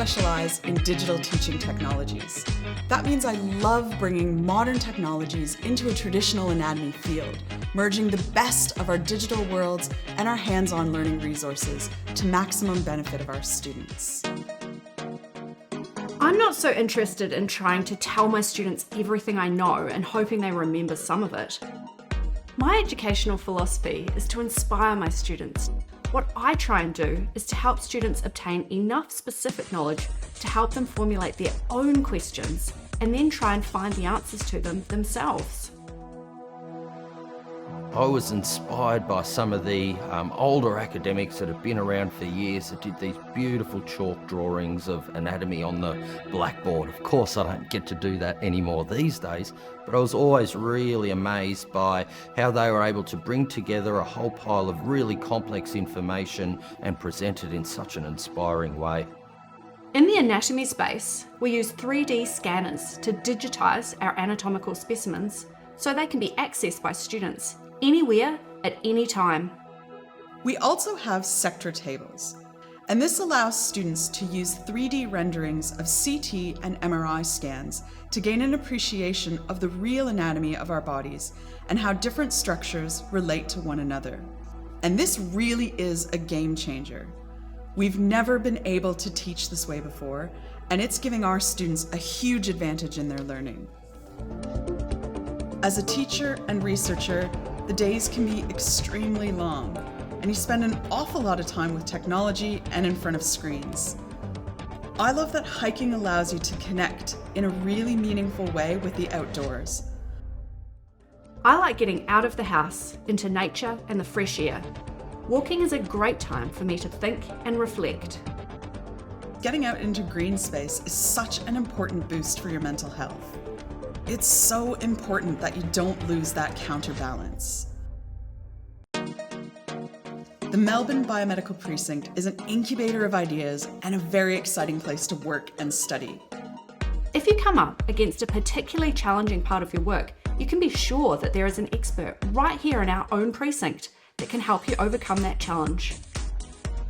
specialize in digital teaching technologies. That means I love bringing modern technologies into a traditional anatomy field, merging the best of our digital worlds and our hands-on learning resources to maximum benefit of our students. I'm not so interested in trying to tell my students everything I know and hoping they remember some of it. My educational philosophy is to inspire my students. What I try and do is to help students obtain enough specific knowledge to help them formulate their own questions and then try and find the answers to them themselves. I was inspired by some of the older academics that have been around for years that did these beautiful chalk drawings of anatomy on the blackboard. Of course, I don't get to do that anymore these days, but I was always really amazed by how they were able to bring together a whole pile of really complex information and present it in such an inspiring way. In the anatomy space, we use 3D scanners to digitise our anatomical specimens so they can be accessed by students anywhere, at any time. We also have sector tables, and this allows students to use 3D renderings of CT and MRI scans to gain an appreciation of the real anatomy of our bodies and how different structures relate to one another. And this really is a game changer. We've never been able to teach this way before, and it's giving our students a huge advantage in their learning. As a teacher and researcher, the days can be extremely long, and you spend an awful lot of time with technology and in front of screens. I love that hiking allows you to connect in a really meaningful way with the outdoors. I like getting out of the house, into nature and the fresh air. Walking is a great time for me to think and reflect. Getting out into green space is such an important boost for your mental health. It's so important that you don't lose that counterbalance. The Melbourne Biomedical Precinct is an incubator of ideas and a very exciting place to work and study. If you come up against a particularly challenging part of your work, you can be sure that there is an expert right here in our own precinct that can help you overcome that challenge.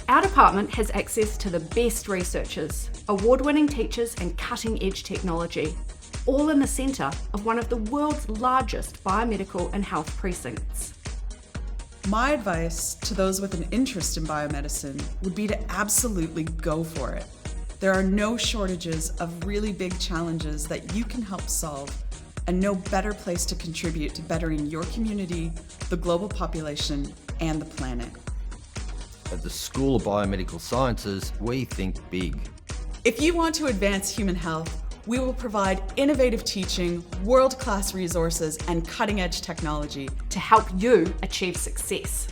Our department has access to the best researchers, award-winning teachers and cutting-edge technology, all in the centre of one of the world's largest biomedical and health precincts. My advice to those with an interest in biomedicine would be to absolutely go for it. There are no shortages of really big challenges that you can help solve, and no better place to contribute to bettering your community, the global population, and the planet. At the School of Biomedical Sciences, we think big. If you want to advance human health, we will provide innovative teaching, world-class resources, and cutting-edge technology to help you achieve success.